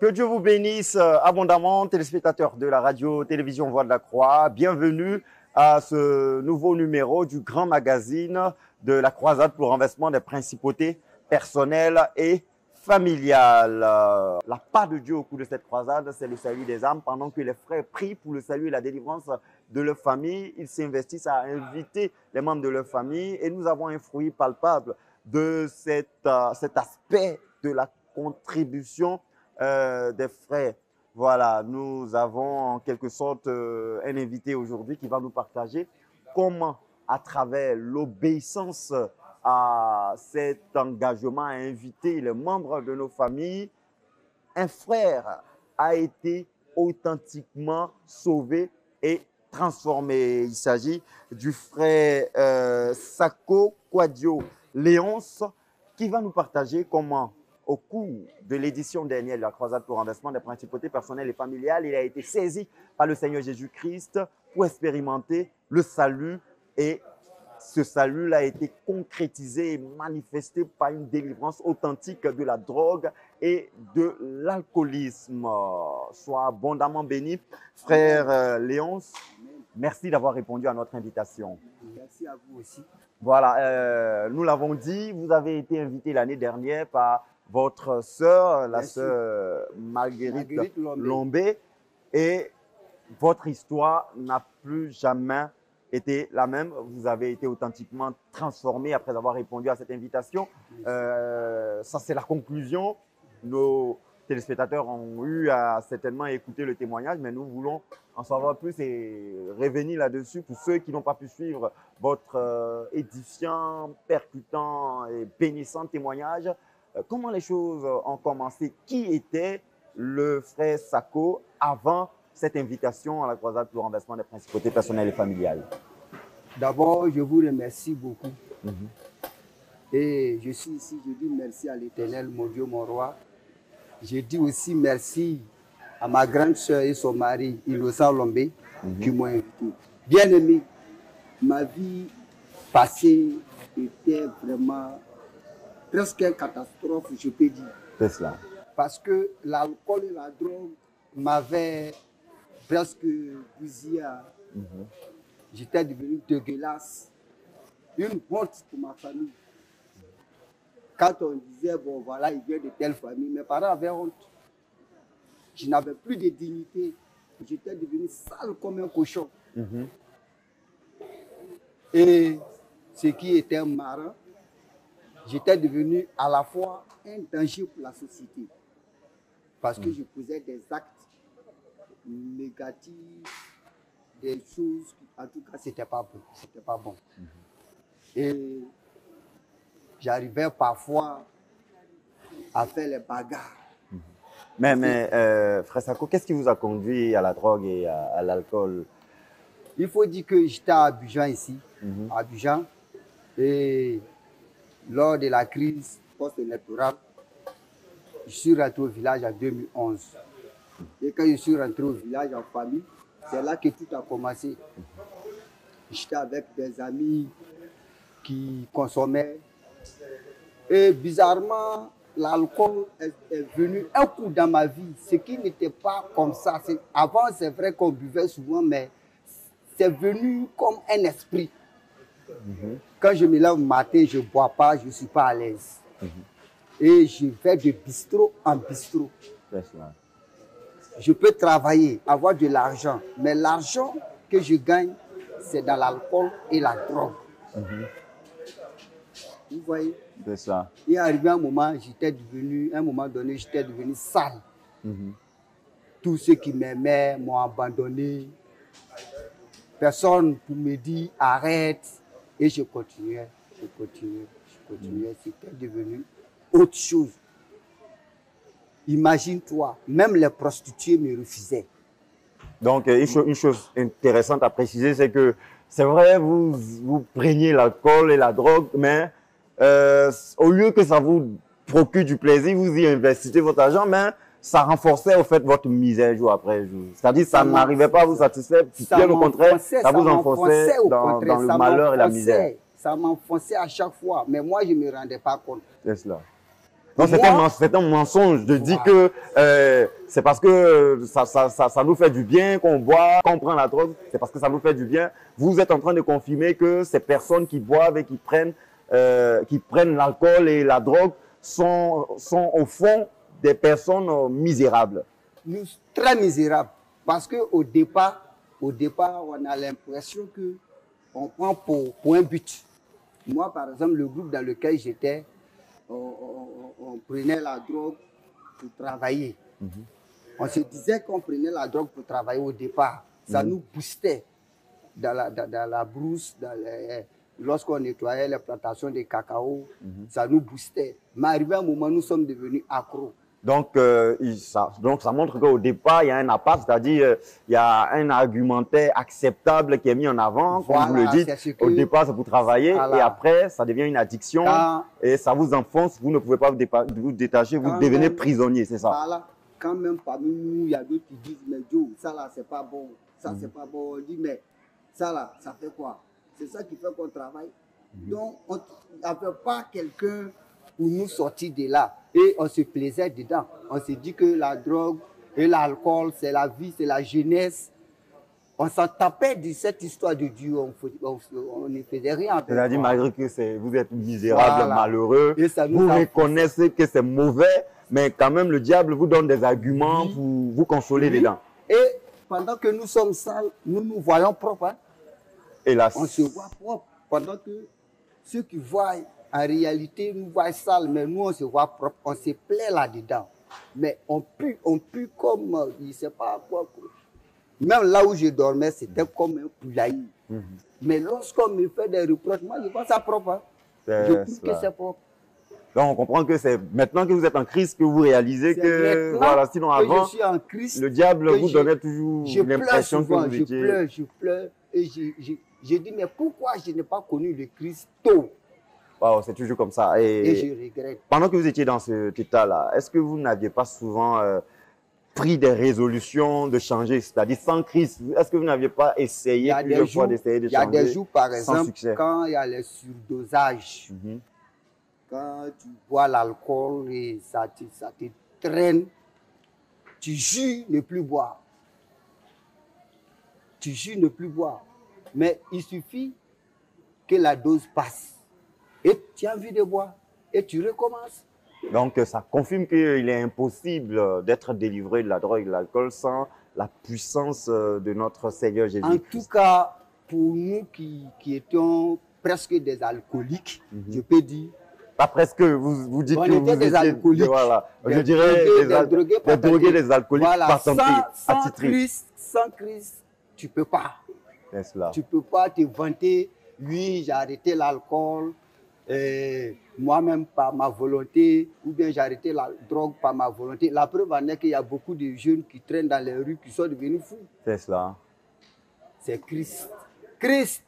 Que Dieu vous bénisse abondamment, téléspectateurs de la radio-télévision Voix de la Croix. Bienvenue à ce nouveau numéro du grand magazine de la croisade pour le renversement des principautés personnelles et familiales. La part de Dieu au cours de cette croisade, c'est le salut des âmes. Pendant que les frères prient pour le salut et la délivrance de leur famille, ils s'investissent à inviter les membres de leur famille et nous avons un fruit palpable de cet aspect de la contribution des frères. Voilà, nous avons en quelque sorte un invité aujourd'hui qui va nous partager comment, à travers l'obéissance à cet engagement à inviter les membres de nos familles, un frère a été authentiquement sauvé et transformé. Il s'agit du frère Sako Kwadio Léonce qui va nous partager comment, au cours de l'édition dernière de la croisade pour le renversement des principautés personnelles et familiales, il a été saisi par le Seigneur Jésus-Christ pour expérimenter le salut, et ce salut a été concrétisé et manifesté par une délivrance authentique de la drogue et de l'alcoolisme. Sois abondamment béni, frère Léonce. Merci d'avoir répondu à notre invitation. Merci à vous aussi. Voilà, nous l'avons dit, vous avez été invité l'année dernière par votre sœur, la sœur Marguerite Lombé, et votre histoire n'a plus jamais été la même. Vous avez été authentiquement transformé après avoir répondu à cette invitation. Ça, c'est la conclusion. Nos téléspectateurs ont eu à certainement écouter le témoignage, mais nous voulons en savoir plus et revenir là-dessus pour ceux qui n'ont pas pu suivre votre édifiant, percutant et bénissant témoignage. Comment les choses ont commencé? Qui était le frère Sako avant cette invitation à la croisade pour le renversement des principautés personnelles et familiales? D'abord, je vous remercie beaucoup. Et je suis ici, je dis merci à l'Éternel, mon Dieu, mon roi. Je dis aussi merci à ma grande sœur et son mari, Innocent Lombé, qui m'ont invité. Bien aimé, ma vie passée était vraiment presque une catastrophe, je peux dire. C'est cela. Parce que l'alcool et la drogue m'avaient presque bousillé. J'étais devenu dégueulasse. Une honte pour ma famille. Quand on disait, bon voilà, il vient de telle famille, mes parents avaient honte. Je n'avais plus de dignité. J'étais devenu sale comme un cochon. Et ce qui était marrant, j'étais devenu à la fois un danger pour la société. Parce que je faisais des actes négatifs, des choses qui, en tout cas, c'était pas bon. C'était pas bon. Et j'arrivais parfois à faire les bagarres. Mais frère Sako, qu'est-ce qui vous a conduit à la drogue et à l'alcool? Il faut dire que j'étais à Abidjan ici, à Abidjan, et lors de la crise post-électorale, je suis rentré au village en 2011. Et quand je suis rentré au village en famille, c'est là que tout a commencé. J'étais avec des amis qui consommaient. Et bizarrement, l'alcool est venu un coup dans ma vie, ce qui n'était pas comme ça. Avant, c'est vrai qu'on buvait souvent, mais c'est venu comme un esprit. Quand je me lève le matin, je ne bois pas, je ne suis pas à l'aise. Et je vais de bistrot en bistrot. Je peux travailler, avoir de l'argent, mais l'argent que je gagne, c'est dans l'alcool et la drogue. Vous voyez? C'est ça. Et arrivé un moment donné, j'étais devenu sale. Tous ceux qui m'aimaient m'ont abandonné. Personne pour me dire arrête. Et je continuais. C'était devenu autre chose. Imagine-toi, même les prostituées me refusaient. Donc, une chose intéressante à préciser, c'est que c'est vrai, vous preniez l'alcool et la drogue, mais au lieu que ça vous procure du plaisir, vous y investissez votre argent, mais ça renforçait au fait votre misère jour après jour. C'est-à-dire ça n'arrivait pas à vous satisfaire, bien au contraire, ça vous enfonçait dans le malheur et la misère. Ça m'enfonçait à chaque fois, mais moi je ne me rendais pas compte. C'est cela. Donc c'est un mensonge de dire que c'est parce que ça nous fait du bien qu'on boit, qu'on prend la drogue, c'est parce que ça nous fait du bien. Vous êtes en train de confirmer que ces personnes qui boivent et qui prennent l'alcool et la drogue sont au fond des personnes misérables. Nous, très misérables. Parce qu'au départ, on a l'impression qu'on prend pour un but. Moi, par exemple, le groupe dans lequel j'étais, on prenait la drogue pour travailler. On se disait qu'on prenait la drogue pour travailler au départ. Ça nous boostait dans la brousse, lorsqu'on nettoyait les plantations de cacao, ça nous boostait. Mais arrivé un moment, nous sommes devenus accros. Donc, ça montre qu'au départ, il y a un appât, c'est-à-dire il y a un argumentaire acceptable qui est mis en avant, voilà, comme vous le dites. Au départ, c'est pour travailler et après, ça devient une addiction et ça vous enfonce. Vous ne pouvez pas vous détacher, vous devenez prisonnier, c'est ça. Voilà. Quand même parmi nous, il y a d'autres qui disent, mais Joe, ça là, c'est pas bon. Ça, c'est pas bon. On dit, mais ça là, ça fait quoi? C'est ça qui fait qu'on travaille. Donc, on n'avait pas quelqu'un pour nous sortir de là. Et on se plaisait dedans. On se dit que la drogue et l'alcool, c'est la vie, c'est la jeunesse. On s'en tapait de cette histoire de Dieu. On ne faisait rien. C'est-à-dire, malgré que vous êtes misérable, malheureux, vous reconnaissez que c'est mauvais, mais quand même, le diable vous donne des arguments pour vous consoler dedans. Et pendant que nous sommes sales, nous nous voyons propres. Hein? Hélas. On se voit propre. Pendant que ceux qui voient, en réalité, nous voient sales, mais nous, on se voit propre. On se plaît là-dedans. Mais on pue comme, je ne sais pas quoi. Même là où je dormais, c'était comme un poulailler. Mais lorsqu'on me fait des reproches, moi, je vois ça propre. Hein? Je trouve que c'est propre. Donc, on comprend que c'est maintenant que vous êtes en Christ que vous réalisez que, voilà, sinon avant, je suis en Christ, le diable vous donnait toujours l'impression que vous étiez... Je pleure. Et je dis, mais pourquoi je n'ai pas connu le Christ tôt? Wow, c'est toujours comme ça. Et je regrette. Pendant que vous étiez dans cet état-là, est-ce que vous n'aviez pas souvent pris des résolutions de changer? C'est-à-dire sans Christ, est-ce que vous n'aviez pas essayé plusieurs fois d'essayer de changer? Il y a des jours, par exemple, succès. Quand il y a les surdosages, quand tu bois l'alcool et ça te traîne, tu jures ne plus boire. Tu jures ne plus boire. Mais il suffit que la dose passe. Et tu as envie de boire. Et tu recommences. Donc, ça confirme qu'il est impossible d'être délivré de la drogue et de l'alcool sans la puissance de notre Seigneur Jésus-Christ. En tout cas, pour nous qui étions presque des alcooliques, je peux dire. Pas presque, vous dites que vous étiez des alcooliques. Voilà. Je dirais des drogués, des alcooliques attitrés. Sans Christ, tu ne peux pas. Est-ce là? Tu ne peux pas te vanter. Oui, j'ai arrêté l'alcool. Moi-même par ma volonté, ou bien j'ai arrêté la drogue par ma volonté. La preuve en est qu'il y a beaucoup de jeunes qui traînent dans les rues, qui sont devenus fous. C'est cela. C'est Christ. Christ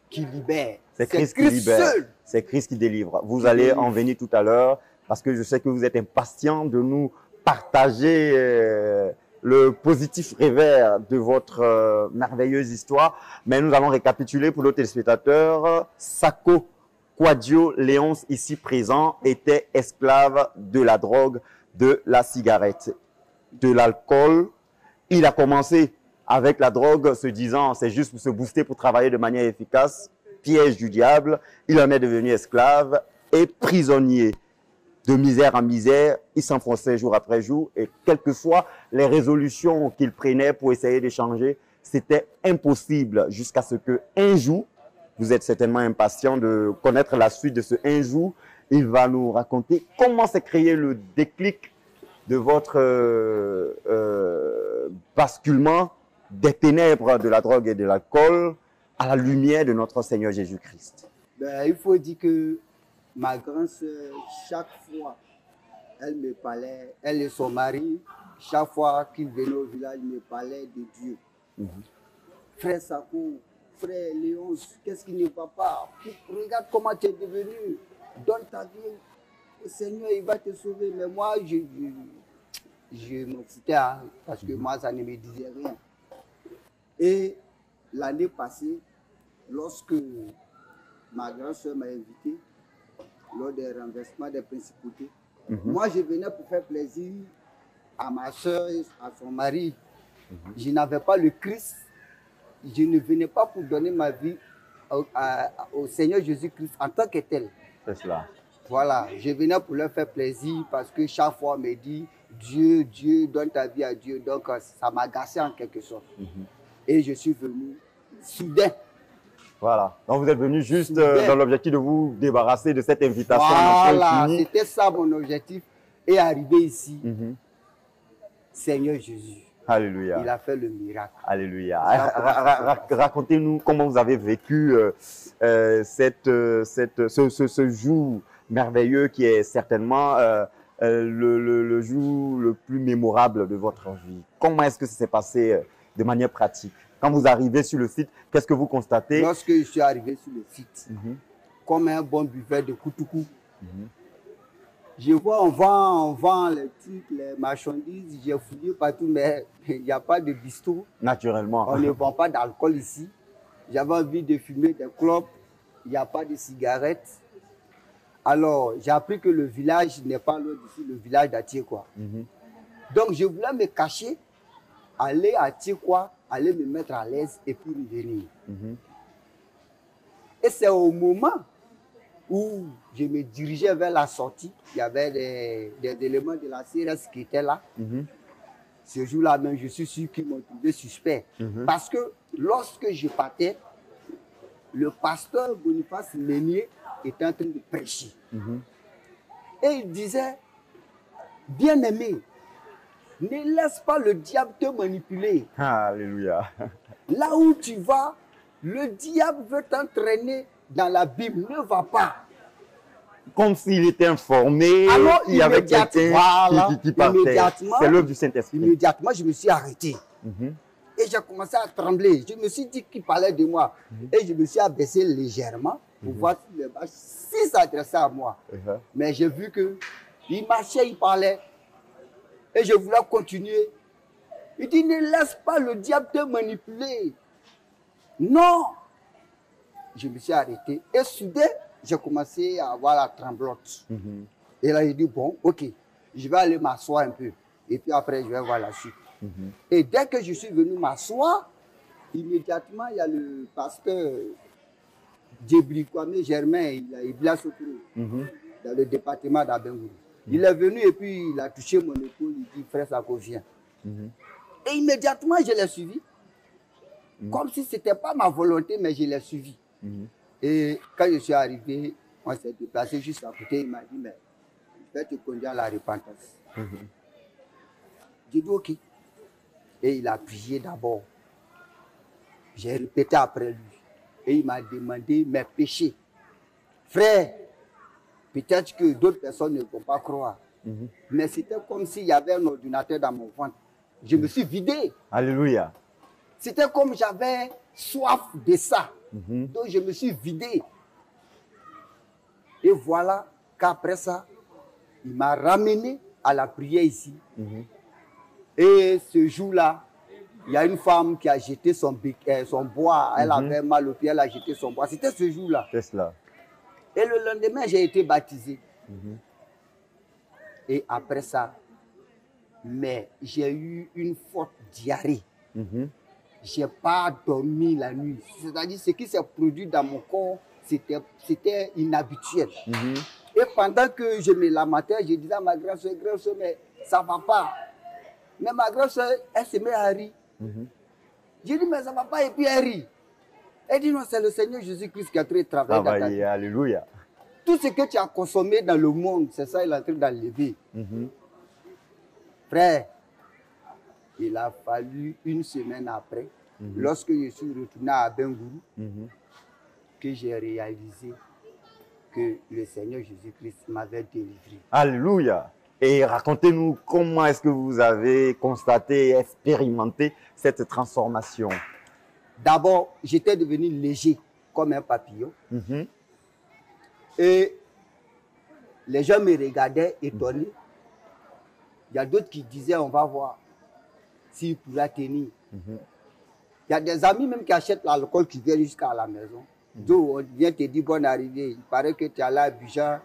qui libère. C'est Christ qui libère. C'est Christ qui délivre. Vous allez en venir tout à l'heure, parce que je sais que vous êtes impatient de nous partager le positif revers de votre merveilleuse histoire. Mais nous allons récapituler pour nos téléspectateurs. Sako Kouadio Léonce, ici présent, était esclave de la drogue, de la cigarette, de l'alcool. Il a commencé avec la drogue, se disant c'est juste pour se booster, pour travailler de manière efficace. Piège du diable. Il en est devenu esclave et prisonnier. De misère en misère, il s'enfonçait jour après jour. Et quelles que soient les résolutions qu'il prenait pour essayer de changer, c'était impossible jusqu'à ce que un jour, vous êtes certainement impatient de connaître la suite de ce un jour. Il va nous raconter comment s'est créé le déclic de votre basculement des ténèbres de la drogue et de l'alcool à la lumière de notre Seigneur Jésus-Christ. Il faut dire que ma grande sœur, chaque fois, elle me parlait, elle et son mari, chaque fois qu'ils venaient au village, me parlaient de Dieu. Frère Sako, frère Léonce, qu'est-ce qui ne va pas? Regarde comment tu es devenu. Donne ta vie. Le Seigneur, il va te sauver. Mais moi, je m'en foutais, hein, parce que moi, ça ne me disait rien. Et l'année passée, lorsque ma grande soeur m'a invité, lors des renversements des principautés, Moi, je venais pour faire plaisir à ma soeur et à son mari. Je n'avais pas le Christ. Je ne venais pas pour donner ma vie au Seigneur Jésus-Christ en tant que tel. C'est cela. Voilà, je venais pour leur faire plaisir parce que chaque fois on me dit Dieu, Dieu, donne ta vie à Dieu. Donc ça m'a gâché en quelque sorte. Et je suis venu soudain. Voilà. Donc vous êtes venu juste dans l'objectif de vous débarrasser de cette invitation. Voilà, c'était ça mon objectif. Et arrivé ici, Seigneur Jésus. Alléluia. Il a fait le miracle. Alléluia. Racontez-nous comment vous avez vécu ce jour merveilleux qui est certainement le jour le plus mémorable de votre vie. Comment est-ce que ça s'est passé de manière pratique? Quand vous arrivez sur le site, qu'est-ce que vous constatez? Lorsque je suis arrivé sur le site, comme un bon buveur de Koutoukou, je vois, on vend les trucs, les marchandises, j'ai fouillé partout, mais il n'y a pas de bistrot. Naturellement. On ne vend pas d'alcool ici. J'avais envie de fumer des clopes, il n'y a pas de cigarettes. Alors, j'ai appris que le village n'est pas loin d'ici, le village d'Atiekwa. Donc, je voulais me cacher, aller à Atiekwa, aller me mettre à l'aise et puis revenir. Et c'est au moment où je me dirigeais vers la sortie, il y avait des éléments de la CRS qui étaient là. Ce jour-là même, je suis sûr qu'ils m'ont trouvé suspect. Parce que lorsque je partais, le pasteur Boniface Meunier était en train de prêcher. Et il disait, bien-aimé, ne laisse pas le diable te manipuler. Alléluia. Là où tu vas, le diable veut t'entraîner dans la Bible. Ne va pas. Comme s'il était informé, alors, il y avait quelqu'un qui partait. C'est l'œuvre du Saint-Esprit. Immédiatement, je me suis arrêté. Et j'ai commencé à trembler. Je me suis dit qu'il parlait de moi. Et je me suis abaissé légèrement pour voir si ça s'adressait à moi. Mais j'ai vu qu'il marchait, il parlait. Et je voulais continuer. Il dit, ne laisse pas le diable te manipuler. Non. Je me suis arrêté. Et soudain, j'ai commencé à avoir la tremblote. Et là, il dit, bon, ok, je vais aller m'asseoir un peu. Et puis après, je vais voir la suite. Et dès que je suis venu m'asseoir, immédiatement, il y a le pasteur Djebri Kwame Germain, il blesse dans le département d'Abengourou. Il est venu et puis il a touché mon épaule, il dit, frère Sako, viens. Et immédiatement, je l'ai suivi. Comme si ce n'était pas ma volonté, mais je l'ai suivi. Et quand je suis arrivé, on s'est déplacé juste à côté, il m'a dit, mais je vais te conduire à la repentance. J'ai dit, ok. Et il a prié d'abord. J'ai répété après lui. Et il m'a demandé mes péchés. Frère, peut-être que d'autres personnes ne vont pas croire. Mais c'était comme s'il y avait un ordinateur dans mon ventre. Je me suis vidé. Alléluia. C'était comme j'avais soif de ça. Donc je me suis vidé. Et voilà qu'après ça, il m'a ramené à la prière ici. Et ce jour-là, il y a une femme qui a jeté son bois. Elle avait mal au pied, elle a jeté son bois. C'était ce jour-là. C'est cela. Et le lendemain, j'ai été baptisé. Et après ça, mais j'ai eu une forte diarrhée. Je n'ai pas dormi la nuit. C'est-à-dire ce qui s'est produit dans mon corps, c'était inhabituel. Et pendant que je me lamentais, je disais à ma grande soeur, mais ça ne va pas. Mais ma grande soeur, elle se met à rire. J'ai dit, mais ça ne va pas, et puis elle rit. Elle dit, non, c'est le Seigneur Jésus-Christ qui a travaillé dans ta vie. Alléluia. Tout ce que tu as consommé dans le monde, c'est ça, il est en train d'enlever. Frère, il a fallu une semaine après, lorsque je suis retourné à Bengourou, que j'ai réalisé que le Seigneur Jésus-Christ m'avait délivré. Alléluia. Et racontez-nous comment est-ce que vous avez constaté, expérimenté cette transformation. D'abord, j'étais devenu léger comme un papillon. Et les gens me regardaient étonnés. Il y a d'autres qui disaient, on va voir s'il pourra tenir. Il y a des amis même qui achètent l'alcool qui viennent jusqu'à la maison. Donc, on vient te dire bonne arrivée. Il paraît que tu es allé à Abidjan,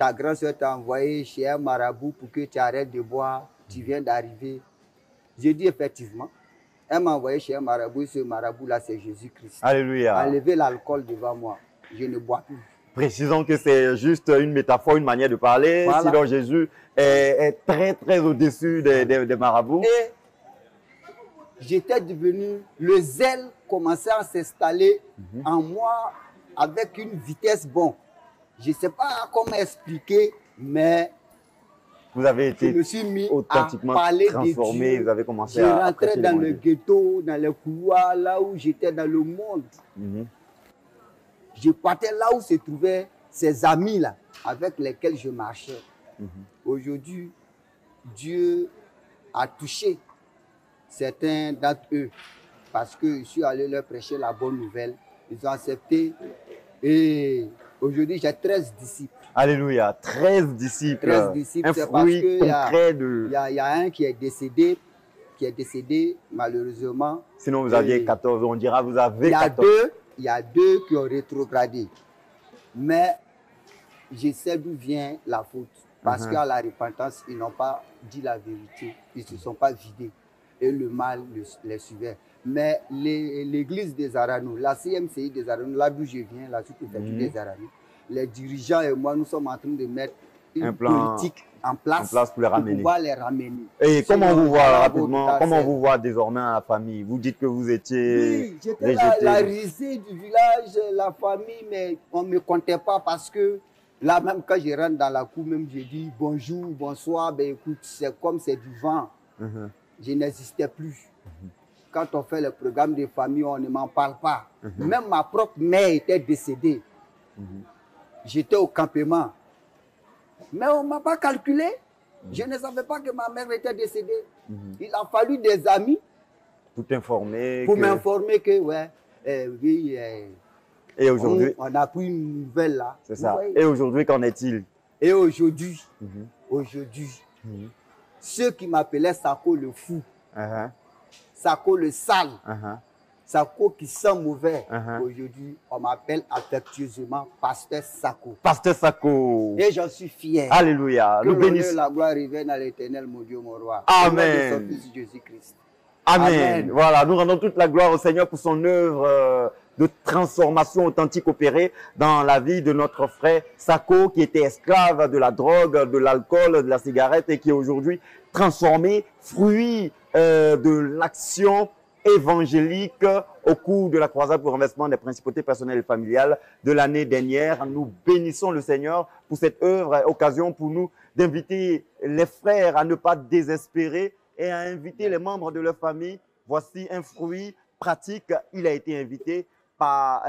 ta grande soeur t'a envoyé chez un marabout pour que tu arrêtes de boire, tu viens d'arriver. J'ai dit effectivement, elle m'a envoyé chez un marabout, ce marabout-là, c'est Jésus-Christ. Alléluia. Enlevez l'alcool devant moi, je ne bois plus. Précisons que c'est juste une métaphore, une manière de parler. Voilà. Sinon, Jésus est très, très au-dessus des marabouts. Et j'étais devenu, le zèle commençait à s'installer en moi avec une vitesse bon. Je ne sais pas comment expliquer, mais Vous avez je été me suis mis à authentiquement parler de transformé. Dieu. Vous avez commencé Je à rentrais prêcher dans le l'évangile. ghetto, dans les couloirs, là où j'étais dans le monde. Je partais là où se trouvaient ces amis-là, avec lesquels je marchais. Aujourd'hui, Dieu a touché certains d'entre eux parce que je suis allé leur prêcher la bonne nouvelle. Ils ont accepté et aujourd'hui j'ai 13 disciples. Alléluia. 13 disciples. 13 disciples, Un c'est parce fruit que concret de... il y a un qui est décédé malheureusement. Sinon, vous aviez Et 14. On dira, vous avez Il 14. y a deux qui ont rétrogradé. Mais je sais d'où vient la faute. Parce qu'à la repentance, ils n'ont pas dit la vérité. Ils ne se sont pas vidés. Et le mal les suivait. Mais l'église des Aranou, la CMCI des Aranou, là d'où je viens, la sous-préfecture des Aranou, les dirigeants et moi, nous sommes en train de mettre une politique en place pour les ramener. pouvoir les ramener. Et comment Sinon, vous voit la rapidement, Bogota, comment c'est- vous voit désormais à la famille? Vous dites que vous étiez Oui, j'étais la risée du village, la famille, mais on ne me comptait pas parce que là, même quand je rentre dans la cour, même je dis bonjour, bonsoir, ben écoute, c'est comme c'est du vent. Je n'existais plus. Quand on fait le programme de famille, on ne m'en parle pas. Même ma propre mère était décédée. J'étais au campement. Mais on ne m'a pas calculé. Je ne savais pas que ma mère était décédée. Il a fallu des amis tout informé. pour m'informer que, ouais, oui, et aujourd'hui, on a pris une nouvelle là. c'est ça. Ouais. Et aujourd'hui, qu'en est-il? Et aujourd'hui, ceux qui m'appelaient Sako le fou, Sako le sale, Sako qui sent mauvais, aujourd'hui, on m'appelle affectueusement Pasteur Sako. Pasteur Sako. Et j'en suis fier. Alléluia. Que Nous l'honneur et bénissons. la gloire reviennent à l'Éternel, mon Dieu, mon roi. Amen. Au nom de son Fils Jésus-Christ. Amen. Amen. Voilà, nous rendons toute la gloire au Seigneur pour son œuvre de transformation authentique opérée dans la vie de notre frère Sako, qui était esclave de la drogue, de l'alcool, de la cigarette et qui est aujourd'hui transformé, fruit de l'action évangélique au cours de la croisade pour renversement des principautés personnelles et familiales de l'année dernière. Nous bénissons le Seigneur pour cette œuvre, occasion pour nous d'inviter les frères à ne pas désespérer et à inviter les membres de leur famille. Voici un fruit pratique. Il a été invité par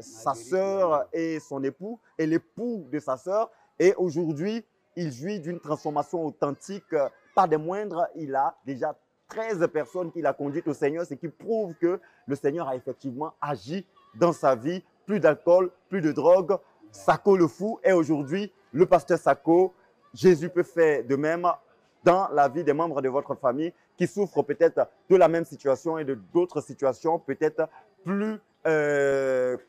sa sœur et son époux et l'époux de sa sœur. Et aujourd'hui, il jouit d'une transformation authentique. Pas des moindres, il a déjà 13 personnes qu'il a conduites au Seigneur, ce qui prouve que le Seigneur a effectivement agi dans sa vie. Plus d'alcool, plus de drogue. Sako le fou est aujourd'hui le pasteur Sako. Jésus peut faire de même dans la vie des membres de votre famille qui souffrent peut-être de la même situation et de d'autres situations peut-être plus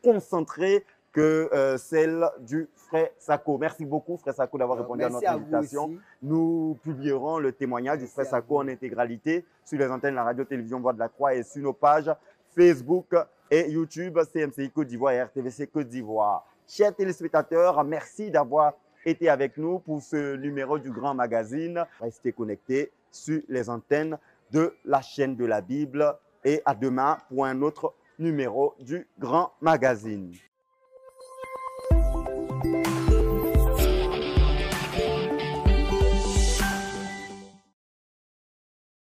concentrées que celle du frère Sako. Merci beaucoup, frère Sako, d'avoir répondu à notre invitation. Nous publierons le témoignage du frère Sako en intégralité sur les antennes de la radio-télévision Voix de la Croix et sur nos pages Facebook et YouTube, CMCI Côte d'Ivoire et RTVC Côte d'Ivoire. Chers téléspectateurs, merci d'avoir été avec nous pour ce numéro du Grand Magazine. Restez connectés sur les antennes de la chaîne de la Bible et à demain pour un autre numéro du Grand Magazine.